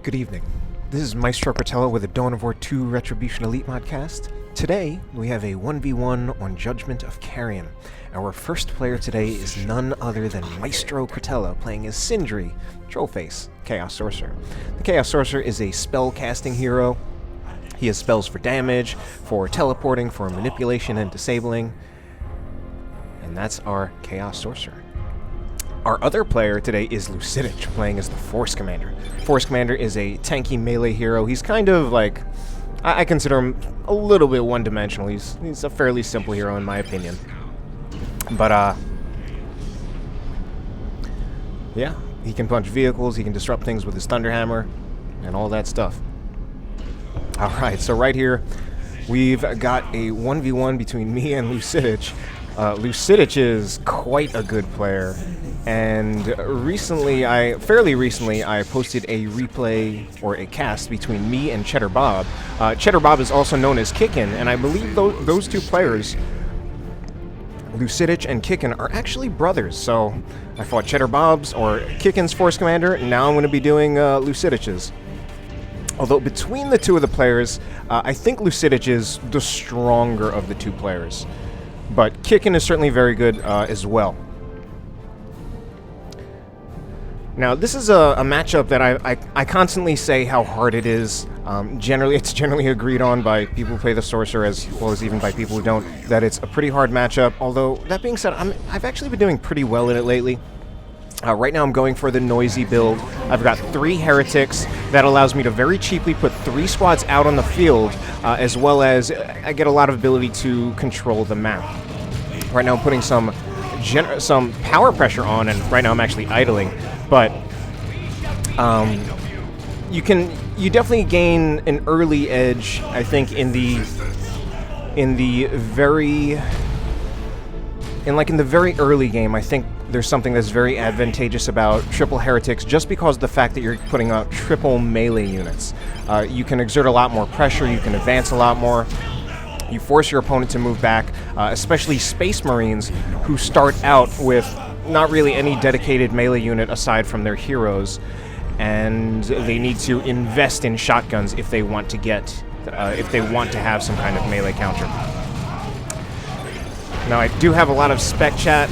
Good evening. This is Maestro Cretella with the Dawn of War 2 Retribution Elite Modcast. Today, we have a 1v1 on Judgment of Carrion. Our first player today is none other than Maestro Cretella, playing as Sindri, Trollface, Chaos Sorcerer. The Chaos Sorcerer is a spell-casting hero. He has spells for damage, for teleporting, for manipulation and disabling. And that's our Chaos Sorcerer. Our other player today is Lucidic, playing as the Force Commander. Force Commander is a tanky melee hero. He's kind of like, I consider him a little bit one-dimensional. He's a fairly simple hero in my opinion. But, yeah, he can punch vehicles, he can disrupt things with his Thunderhammer, and all that stuff. Alright, so right here, we've got a 1v1 between me and Lucidic. Lucidic is quite a good player, and fairly recently, I posted a replay, or a cast, between me and Cheddar Bob. Cheddar Bob is also known as Kickin, and I believe those two players, Lucidic and Kickin, are actually brothers, so I fought Cheddar Bob's, or Kickin's Force Commander, and now I'm going to be doing Lucidic's. Although between the two of the players, I think Lucidic is the stronger of the two players. But Kickin is certainly very good as well. Now, this is a matchup that I constantly say how hard it is. It's generally agreed on by people who play the Sorcerer, as well as even by people who don't, that it's a pretty hard matchup. Although, that being said, I've actually been doing pretty well in it lately. Right now I'm going for the noisy build. I've got 3 heretics. That allows me to very cheaply put 3 squads out on the field, as well as I get a lot of ability to control the map. Right now I'm putting some power pressure on, and right now I'm actually idling. But you definitely gain an early edge, I think, in the very early game. I think there's something that's very advantageous about triple heretics, just because of the fact that you're putting out triple melee units. You can exert a lot more pressure, you can advance a lot more, you force your opponent to move back, especially Space Marines, who start out with not really any dedicated melee unit aside from their heroes, and they need to invest in shotguns if they want to have some kind of melee counter. Now, I do have a lot of spec chat.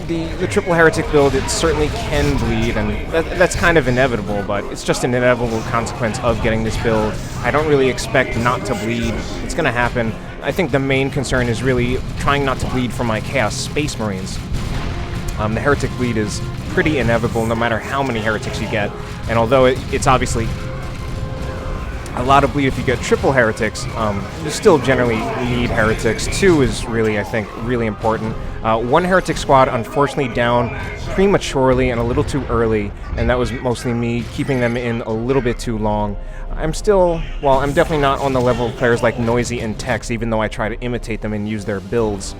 The triple heretic build, it certainly can bleed, and that's kind of inevitable, but it's just an inevitable consequence of getting this build. I don't really expect not to bleed. It's going to happen. I think the main concern is really trying not to bleed from my Chaos Space Marines. The heretic bleed is pretty inevitable no matter how many heretics you get, and although it's obviously a lot of bleed if you get triple heretics, you still generally need heretics. 2 is really, I think, really important. 1 heretic squad, unfortunately, down prematurely and a little too early, and that was mostly me keeping them in a little bit too long. I'm definitely not on the level of players like Noisy and Tex, even though I try to imitate them and use their builds.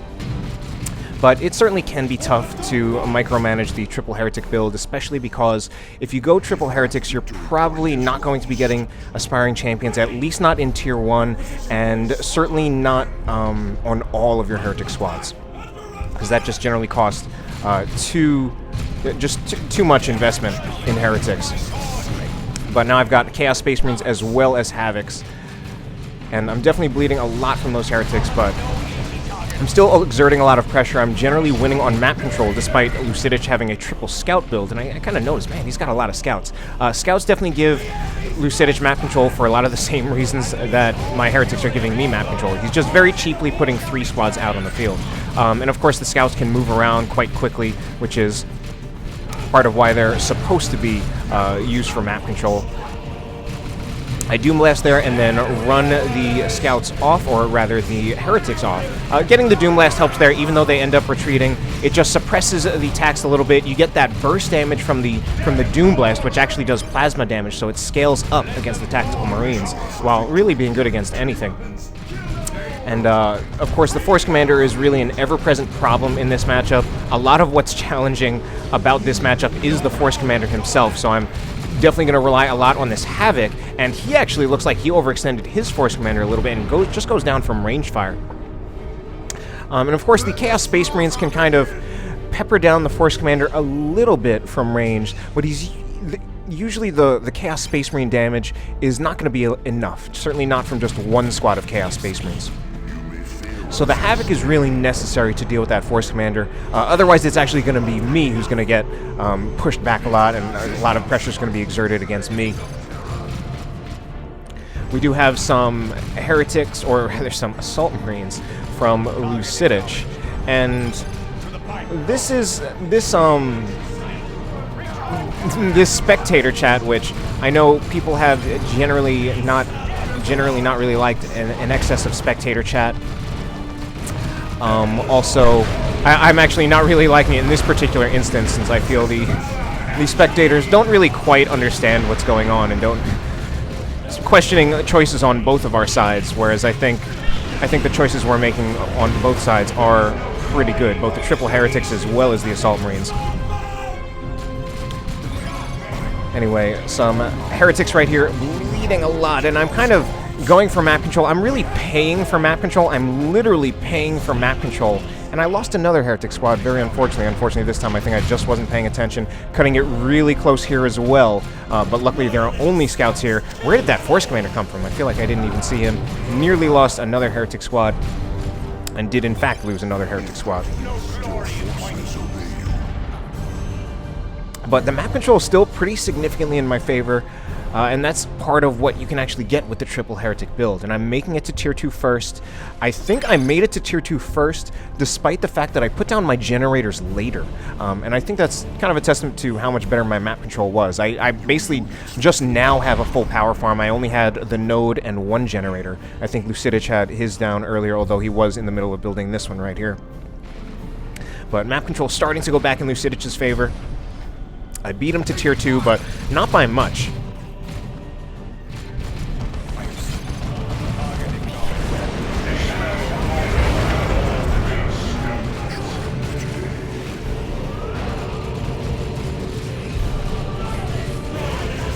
But it certainly can be tough to micromanage the triple heretic build, especially because if you go triple heretics, you're probably not going to be getting aspiring champions, at least not in tier 1, and certainly not on all of your heretic squads, because that just generally costs too much investment in heretics. But now I've got Chaos Space Marines as well as Havocs, and I'm definitely bleeding a lot from those heretics, but I'm still exerting a lot of pressure. I'm generally winning on map control, despite Lucidic having a triple scout build, and I kind of noticed, man, he's got a lot of scouts. Scouts definitely give Lucidic map control for a lot of the same reasons that my heretics are giving me map control. He's just very cheaply putting 3 squads out on the field. And of course the scouts can move around quite quickly, which is part of why they're supposed to be used for map control. I Doom Blast there and then run the scouts off, or rather the heretics off. Getting the Doom Blast helps there, even though they end up retreating. It just suppresses the attacks a little bit. You get that burst damage from the Doom Blast, which actually does plasma damage, so it scales up against the tactical Marines, while really being good against anything. And, of course, the Force Commander is really an ever-present problem in this matchup. A lot of what's challenging about this matchup is the Force Commander himself, so I'm definitely going to rely a lot on this Havoc, and he actually looks like he overextended his Force Commander a little bit and just goes down from range fire. And of course the Chaos Space Marines can kind of pepper down the Force Commander a little bit from range, but usually the Chaos Space Marine damage is not going to be enough. Certainly not from just one squad of Chaos Space Marines. So the Havoc is really necessary to deal with that Force Commander. Otherwise, it's actually going to be me who's going to get pushed back a lot, and a lot of pressure is going to be exerted against me. We do have some Heretics, or rather some Assault Marines from Lucidic, and this spectator chat, which I know people have generally not really liked in excess of spectator chat. Also, I'm actually not really liking it in this particular instance, since I feel the spectators don't really quite understand what's going on and don't questioning choices on both of our sides. Whereas I think the choices we're making on both sides are pretty good, both the Triple Heretics as well as the Assault Marines. Anyway, some Heretics right here bleeding a lot, and I'm kind of going for map control. I'm really paying for map control. I'm literally paying for map control. And I lost another Heretic squad, very unfortunately. Unfortunately, this time I think I just wasn't paying attention, cutting it really close here as well. But luckily, there are only scouts here. Where did that Force Commander come from? I feel like I didn't even see him. Nearly lost another Heretic squad, and did in fact lose another Heretic squad. But the map control is still pretty significantly in my favor. And that's part of what you can actually get with the Triple Heretic build. And I'm making it to Tier 2 first. I think I made it to Tier 2 first, despite the fact that I put down my generators later. And I think that's kind of a testament to how much better my map control was. I basically just now have a full power farm. I only had the node and one generator. I think Lucidic had his down earlier, although he was in the middle of building this one right here. But map control starting to go back in Lucidic's favor. I beat him to Tier 2, but not by much.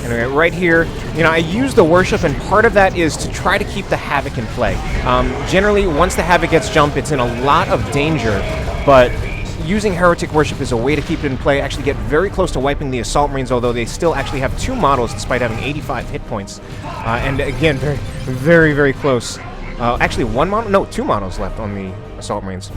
Anyway, right here, I use the Worship, and part of that is to try to keep the Havoc in play. Generally, once the Havoc gets jumped, it's in a lot of danger, but using Heretic Worship is a way to keep it in play, actually get very close to wiping the Assault Marines, although they still actually have 2 models despite having 85 hit points. And again, very, very, very close. Actually, 1 model? No, 2 models left on the Assault Marines.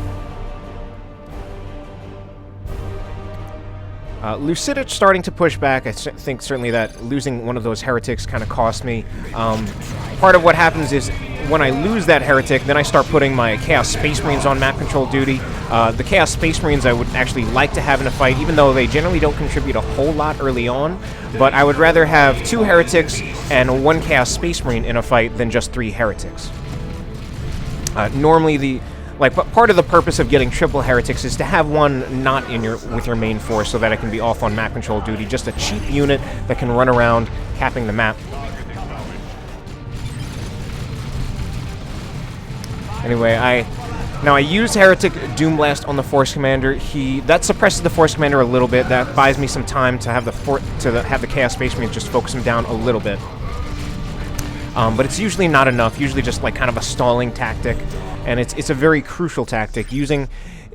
Lucidic starting to push back. I think certainly that losing one of those Heretics kind of cost me. Part of what happens is when I lose that Heretic, then I start putting my Chaos Space Marines on map control duty. The Chaos Space Marines I would actually like to have in a fight, even though they generally don't contribute a whole lot early on. But I would rather have 2 Heretics and 1 Chaos Space Marine in a fight than just 3 Heretics. Normally part of the purpose of getting Triple Heretics is to have one not in with your main force, so that it can be off on map control duty. Just a cheap unit that can run around capping the map. Anyway, I use Heretic Doomblast on the Force Commander. That suppresses the Force Commander a little bit. That buys me some time to have the Chaos Space Marines just focus him down a little bit. But it's usually not enough. Usually just like kind of a stalling tactic. And it's a very crucial tactic, using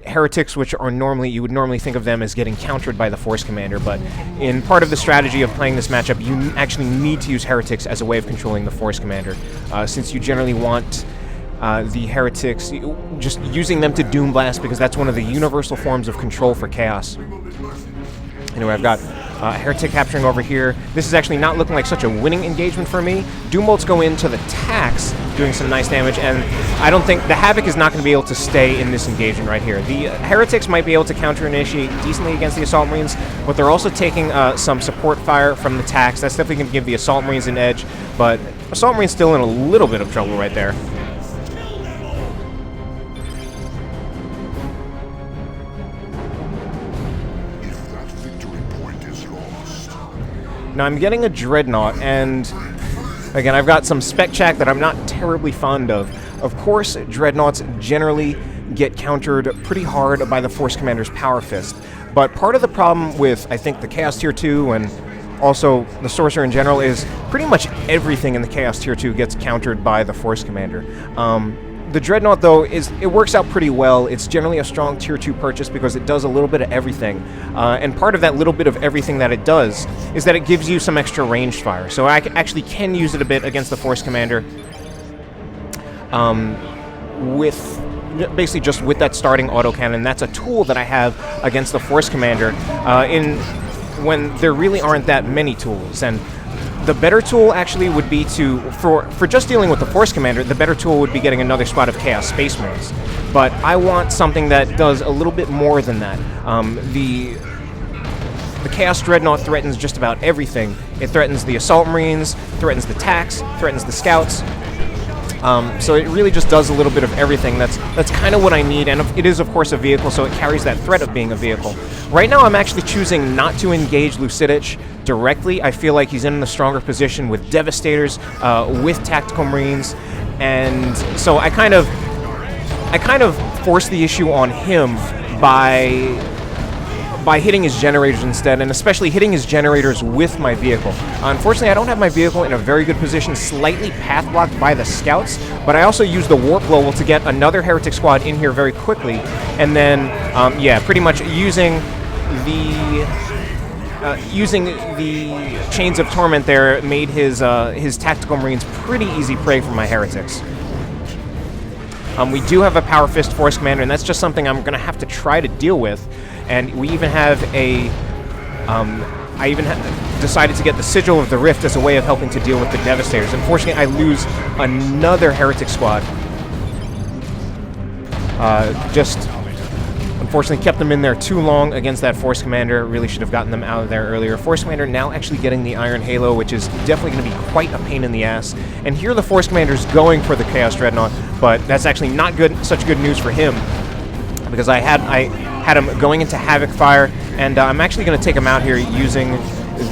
Heretics, which are you would normally think of them as getting countered by the Force Commander, but in part of the strategy of playing this matchup, you actually need to use Heretics as a way of controlling the Force Commander, since you generally want the Heretics, just using them to Doom Blast, because that's one of the universal forms of control for Chaos. Anyway, I've got Heretic capturing over here. This is actually not looking like such a winning engagement for me. Doom Bolts go into the Tax, doing some nice damage, and I don't think the Havoc is not going to be able to stay in this engagement right here. The Heretics might be able to counter-initiate decently against the Assault Marines, but they're also taking some support fire from the Tax. That's definitely going to give the Assault Marines an edge, but Assault Marines still in a little bit of trouble right there. Now I'm getting a Dreadnought, and again, I've got some spec chat that I'm not terribly fond of. Of course, Dreadnoughts generally get countered pretty hard by the Force Commander's Power Fist, but part of the problem with, I think, the Chaos Tier 2 and also the Sorcerer in general is pretty much everything in the Chaos Tier 2 gets countered by the Force Commander. The Dreadnought, though, it works out pretty well. It's generally a strong Tier 2 purchase because it does a little bit of everything. And part of that little bit of everything that it does is that it gives you some extra ranged fire. So I actually can use it a bit against the Force Commander. With basically just with that starting autocannon. That's a tool that I have against the Force Commander when there really aren't that many tools. And the better tool actually would be for just dealing with the Force Commander, the better tool would be getting another squad of Chaos Space Marines. But I want something that does a little bit more than that. The Chaos Dreadnought threatens just about everything. It threatens the Assault Marines, threatens the Tacs, threatens the Scouts. So it really just does a little bit of everything. That's kind of what I need, and it is, of course, a vehicle, so it carries that threat of being a vehicle. Right now, I'm actually choosing not to engage Lucidic directly. I feel like he's in a stronger position with Devastators, with Tactical Marines, and so I kind of force the issue on him by hitting his generators instead, and especially hitting his generators with my vehicle. Unfortunately, I don't have my vehicle in a very good position, slightly path blocked by the Scouts, but I also use the Warp Global to get another Heretic squad in here very quickly, and then, yeah, pretty much using the Chains of Torment there made his Tactical Marines pretty easy prey for my Heretics. We do have a Power Fist Force Commander, and that's just something I'm going to have to try to deal with. And we even have a... I even decided to get the Sigil of the Rift as a way of helping to deal with the Devastators. Unfortunately, I lose another Heretic squad. Just... Unfortunately, kept them in there too long against that Force Commander. Really should have gotten them out of there earlier. Force Commander now actually getting the Iron Halo, which is definitely going to be quite a pain in the ass. And here the Force Commander's going for the Chaos Dreadnought, but that's actually not such good news for him, because I had him going into Havoc Fire, and I'm actually going to take him out here using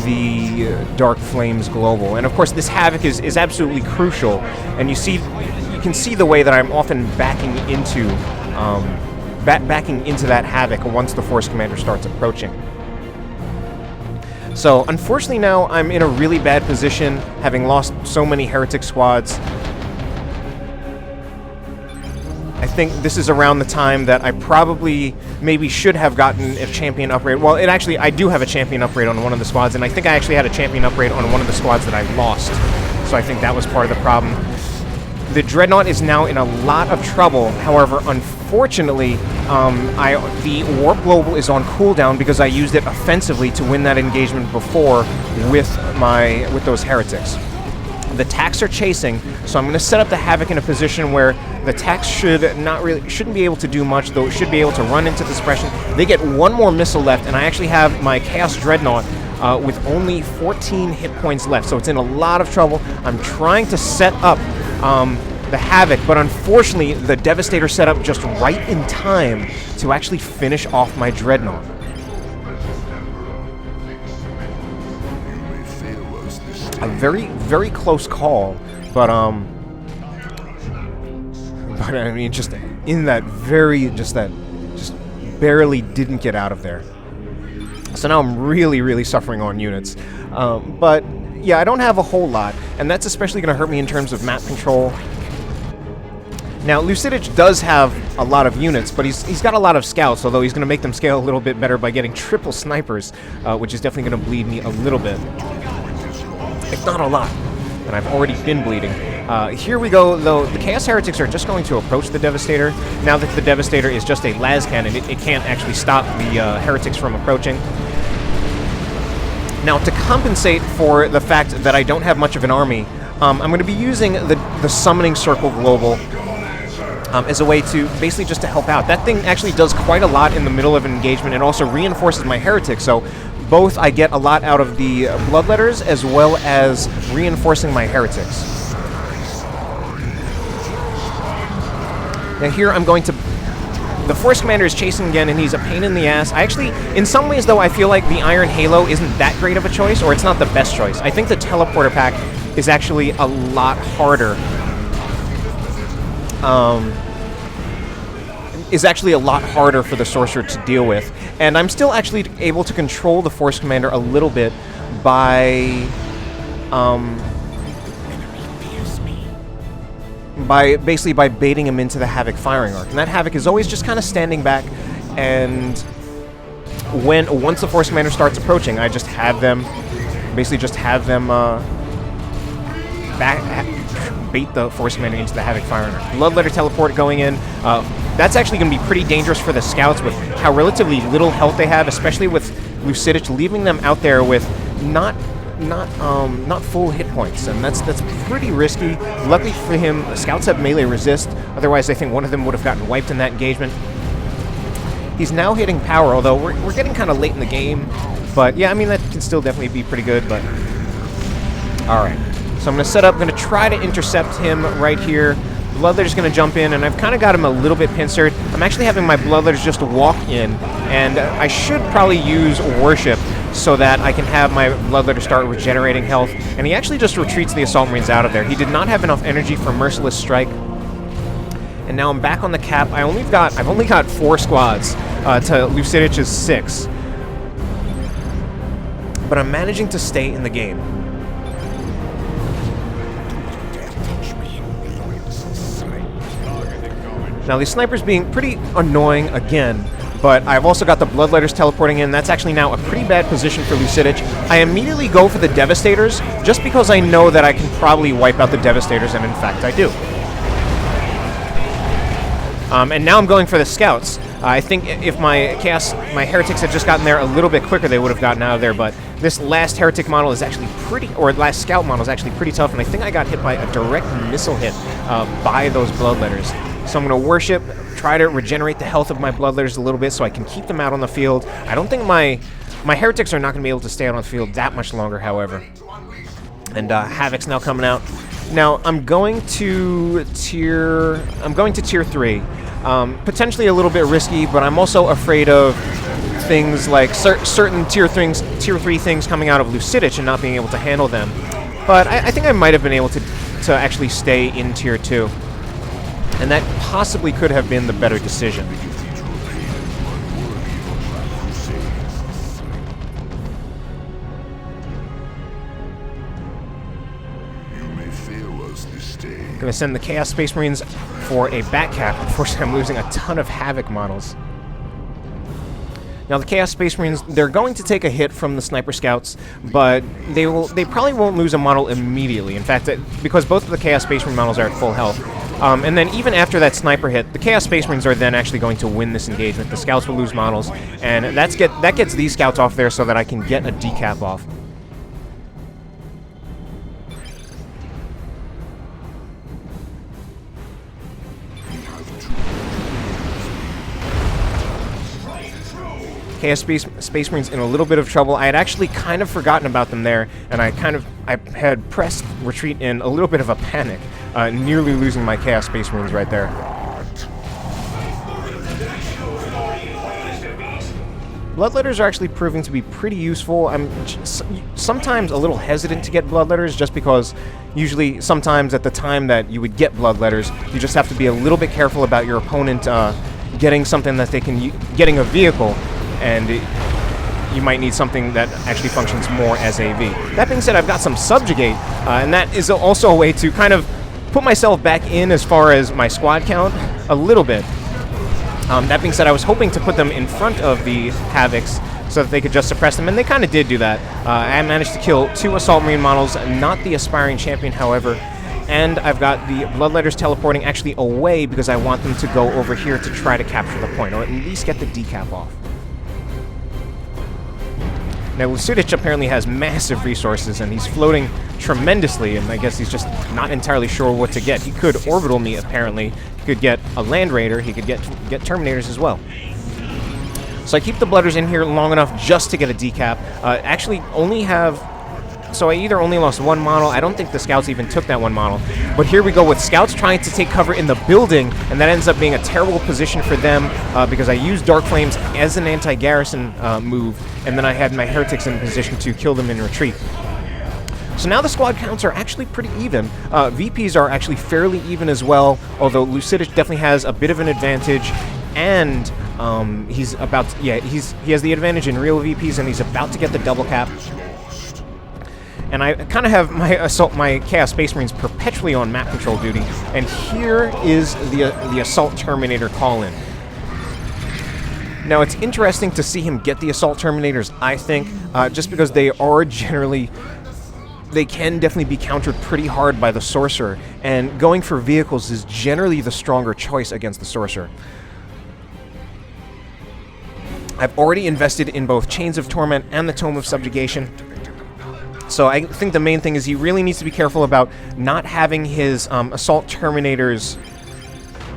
the Dark Flames Global. And of course, this Havoc is absolutely crucial, and you can see the way that I'm often backing into that Havoc once the Force Commander starts approaching. So, unfortunately now, I'm in a really bad position, having lost so many Heretic squads. I think this is around the time that I probably maybe should have gotten a champion upgrade. Well, I do have a champion upgrade on one of the squads, and I think I actually had a champion upgrade on one of the squads that I lost. So I think that was part of the problem. The Dreadnought is now in a lot of trouble. However, unfortunately, the Warp Global is on cooldown because I used it offensively to win that engagement before with those Heretics. The Tacs are chasing, so I'm going to set up the Havoc in a position where the Tacs shouldn't be able to do much, though it should be able to run into the suppression. They get one more missile left, and I actually have my Chaos Dreadnought with only 14 hit points left, so it's in a lot of trouble. I'm trying to set up the Havoc, but unfortunately the Devastator set up just right in time to actually finish off my Dreadnought. A very, very close call, but I mean, just in that just barely didn't get out of there. So now I'm really, really suffering on units. But yeah, I don't have a whole lot, and that's especially going to hurt me in terms of map control. Now, Lucidic does have a lot of units, but he's got a lot of scouts, although he's going to make them scale a little bit better by getting triple snipers, which is definitely going to bleed me a little bit. If not a lot, and I've already been bleeding. Here we go, though. The Chaos Heretics are just going to approach the Devastator. Now that the Devastator is just a las cannon, it can't actually stop the Heretics from approaching. Now, to compensate for the fact that I don't have much of an army, I'm going to be using the Summoning Circle Global as a way to basically just to help out. That thing actually does quite a lot in the middle of an engagement and also reinforces my Heretics, so both I get a lot out of the Bloodletters as well as reinforcing my Heretics. Now here I'm going to... The Force Commander is chasing again, and he's a pain in the ass. I actually, in some ways though, I feel like the Iron Halo isn't that great of a choice, or it's not the best choice. I think the Teleporter Pack is actually a lot harder. Is actually a lot harder for the Sorcerer to deal with. And I'm still actually able to control the Force Commander a little bit by... basically by baiting him into the Havoc firing arc. And that Havoc is always just kind of standing back, and once the Force Commander starts approaching, I just have them, bait the Force Commander into the Havoc firing arc. Bloodletter teleport going in. That's actually going to be pretty dangerous for the scouts with how relatively little health they have, especially with Lucidic, leaving them out there with not full hit points, and that's pretty risky. Luckily for him, the scouts have melee resist. Otherwise, I think one of them would have gotten wiped in that engagement. He's now hitting power, although we're getting kind of late in the game. But yeah, I mean, that can still definitely be pretty good. But all right, so I'm going to set up, going to try to intercept him right here. Bloodletter's going to jump in, and I've kind of got him a little bit pincered. I'm actually having my Bloodletters just walk in, and I should probably use Worship so that I can have my Bloodletter start regenerating health. And he actually just retreats the Assault Marines out of there. He did not have enough energy for Merciless Strike. And now I'm back on the cap. I've only got 4 squads to Lucidic's 6. But I'm managing to stay in the game. Now, these snipers being pretty annoying again, but I've also got the Bloodletters teleporting in. That's actually now a pretty bad position for Lucidic. I immediately go for the Devastators, just because I know that I can probably wipe out the Devastators, and in fact I do. And now I'm going for the Scouts. I think if my Heretics had just gotten there a little bit quicker, they would have gotten out of there, but this last Heretic model is actually last Scout model is actually pretty tough, and I think I got hit by a direct missile hit by those Bloodletters. So I'm going to Worship, try to regenerate the health of my Bloodletters a little bit so I can keep them out on the field. I don't think my Heretics are not going to be able to stay out on the field that much longer, however. And Havoc's now coming out. Now I'm going to tier 3. Potentially a little bit risky, but I'm also afraid of things like certain tier 3 things coming out of Lucidic and not being able to handle them. But I think I might have been able to actually stay in tier 2. And that possibly could have been the better decision. I'm going to send the Chaos Space Marines for a back cap. Unfortunately, I'm losing a ton of Havoc models. Now, the Chaos Space Marines, they're going to take a hit from the Sniper Scouts, but they probably won't lose a model immediately. In fact, because both of the Chaos Space Marine models are at full health. And then even after that Sniper hit, the Chaos Space Marines are then actually going to win this engagement. The Scouts will lose models, and that gets these Scouts off there so that I can get a decap off. Chaos Space Marines in a little bit of trouble. I had actually kind of forgotten about them there, and I had pressed retreat in a little bit of a panic, nearly losing my Chaos Space Marines right there. Bloodletters are actually proving to be pretty useful. I'm sometimes a little hesitant to get Bloodletters just because usually sometimes at the time that you would get Bloodletters, you just have to be a little bit careful about your opponent getting something that they can getting a vehicle, and you might need something that actually functions more as AV. That being said, I've got some Subjugate, and that is also a way to kind of put myself back in as far as my squad count a little bit. That being said, I was hoping to put them in front of the Havocs so that they could just suppress them, and they kind of did do that. I managed to kill 2 Assault Marine models, not the Aspiring Champion, however, and I've got the Bloodletters teleporting actually away because I want them to go over here to try to capture the point, or at least get the decap off. Now, Lucidic apparently has massive resources, and he's floating tremendously, and I guess he's just not entirely sure what to get. He could orbital me, apparently. He could get a Land Raider. He could get Terminators as well. So I keep the Bloodletters in here long enough just to get a decap. Actually, so I either only lost 1 model. I don't think the Scouts even took that 1 model. But here we go with Scouts trying to take cover in the building, and that ends up being a terrible position for them because I used Dark Flames as an anti-garrison move, and then I had my Heretics in position to kill them in retreat. So now the squad counts are actually pretty even. VPs are actually fairly even as well, although Lucidic definitely has a bit of an advantage, and he has the advantage in real VPs, and he's about to get the double cap. and I kind of have my Chaos Space Marines perpetually on map control duty, and here is the Assault Terminator call-in. Now, it's interesting to see him get the Assault Terminators, I think, just because they are generally... They can definitely be countered pretty hard by the Sorcerer, and going for vehicles is generally the stronger choice against the Sorcerer. I've already invested in both Chains of Torment and the Tome of Subjugation, so I think the main thing is he really needs to be careful about not having his Assault Terminators...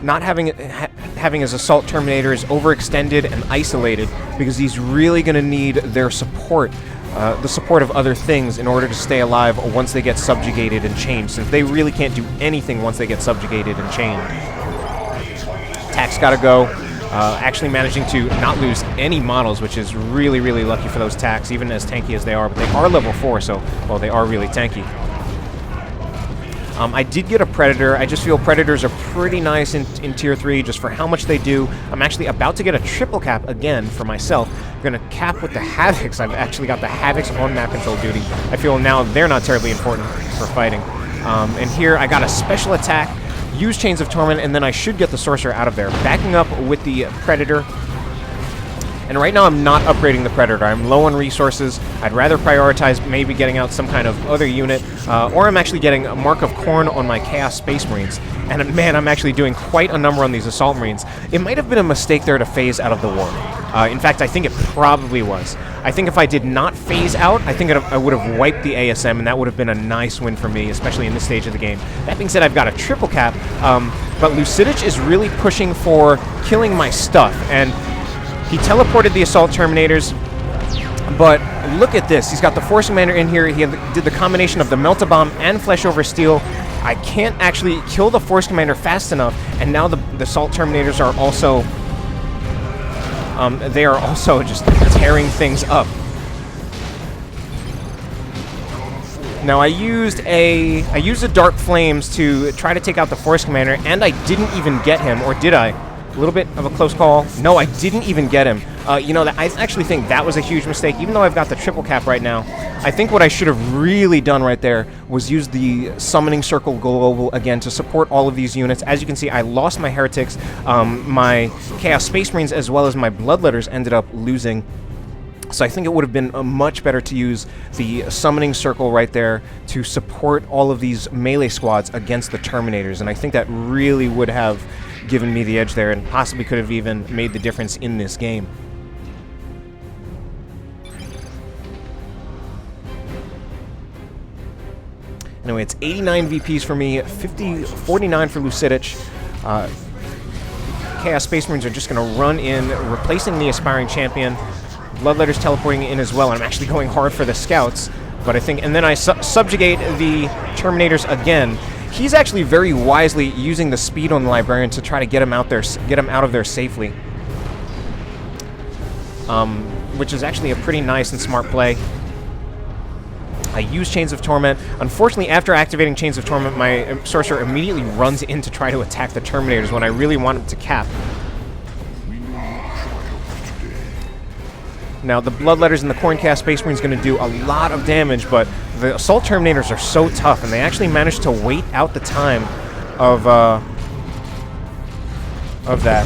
Not having his Assault Terminators overextended and isolated, because he's really going to need their support, the support of other things, in order to stay alive once they get subjugated and chained, since they really can't do anything once they get subjugated and chained. Tack's got to go, actually managing to not lose any models, which is really, really lucky for those Tacks, even as tanky as they are, but they are level 4, so, well, they are really tanky. I did get a Predator. I just feel Predators are pretty nice in Tier 3 just for how much they do. I'm actually about to get a triple cap again for myself. I'm going to cap with the Havocs. I've actually got the Havocs on map control duty. I feel now they're not terribly important for fighting. And here I got a special attack, use Chains of Torment, and then I should get the Sorcerer out of there. Backing up with the Predator. And right now I'm not upgrading the Predator. I'm low on resources. I'd rather prioritize maybe getting out some kind of other unit, or I'm actually getting a Mark of Khorne on my Chaos Space Marines. And man, I'm actually doing quite a number on these Assault Marines. It might have been a mistake there to phase out of the war. In fact, I think it probably was. I think if I did not phase out, I think I would have wiped the ASM, and that would have been a nice win for me, especially in this stage of the game. That being said, I've got a triple cap, but Lucidic is really pushing for killing my stuff, and he teleported the Assault Terminators, but look at this. He's got the Force Commander in here. He did the combination of the Melt-A-Bomb and Flesh over Steel. I can't actually kill the Force Commander fast enough, and now the Assault Terminators are also... they are also just tearing things up. Now, I used a Dark Flames to try to take out the Force Commander, and I didn't even get him, or did I? A little bit of a close call. No, I didn't even get him. You know, I actually think that was a huge mistake. Even though I've got the triple cap right now, I think what I should have really done right there was use the Summoning Circle Global again to support all of these units. As you can see, I lost my Heretics. My Chaos Space Marines as well as my Bloodletters ended up losing. So I think it would have been much better to use the Summoning Circle right there to support all of these melee squads against the Terminators. And I think that really would have given me the edge there, and possibly could have even made the difference in this game. Anyway, it's 89 VPs for me, 49 for Lucidic. Chaos Space Marines are just going to run in, replacing the Aspiring Champion. Bloodletter's teleporting in as well, and I'm actually going hard for the Scouts. But I think, and then I subjugate the Terminators again. He's actually very wisely using the speed on the Librarian to try to get him out of there safely. Which is actually a pretty nice and smart play. I use Chains of Torment. Unfortunately, after activating Chains of Torment, my Sorcerer immediately runs in to try to attack the Terminators when I really want him to cap. Now, the Bloodletters and the Khorne Space Marine is going to do a lot of damage, but the Assault Terminators are so tough, and they actually managed to wait out the time of that.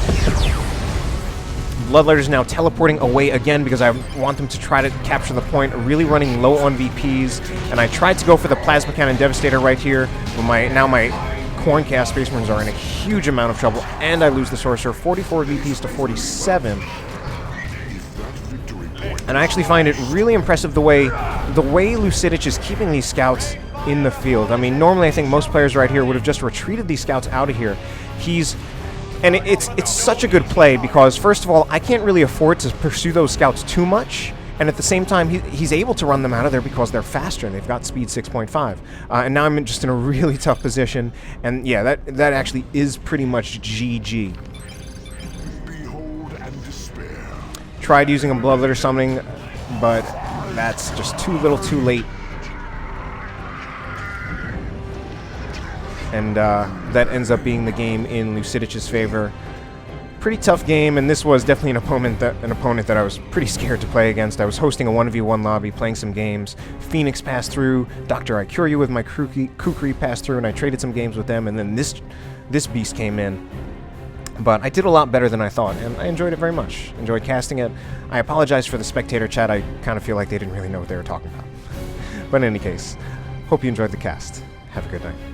Bloodletters now teleporting away again because I want them to try to capture the point, really running low on VPs, and I tried to go for the Plasma Cannon Devastator right here, but now my Khorne Space Marines are in a huge amount of trouble, and I lose the Sorcerer, 44 VPs to 47. And I actually find it really impressive the way Lucidic is keeping these Scouts in the field. I mean, normally I think most players right here would have just retreated these Scouts out of here. And it's such a good play because, first of all, I can't really afford to pursue those Scouts too much, and at the same time, he's able to run them out of there because they're faster. They've got speed 6.5. And now I'm just in a really tough position, and yeah, that actually is pretty much GG. Tried using a Bloodletter summoning, but that's just too little too late. And that ends up being the game in Lucidic's favor. Pretty tough game, and this was definitely an opponent that I was pretty scared to play against. I was hosting a 1v1 lobby, playing some games. Phoenix passed through, Dr. I Cure You with my Kukri passed through, and I traded some games with them, and then this beast came in. But I did a lot better than I thought, and I enjoyed it very much. Enjoyed casting it. I apologize for the spectator chat. I kind of feel like they didn't really know what they were talking about. But in any case, hope you enjoyed the cast. Have a good night.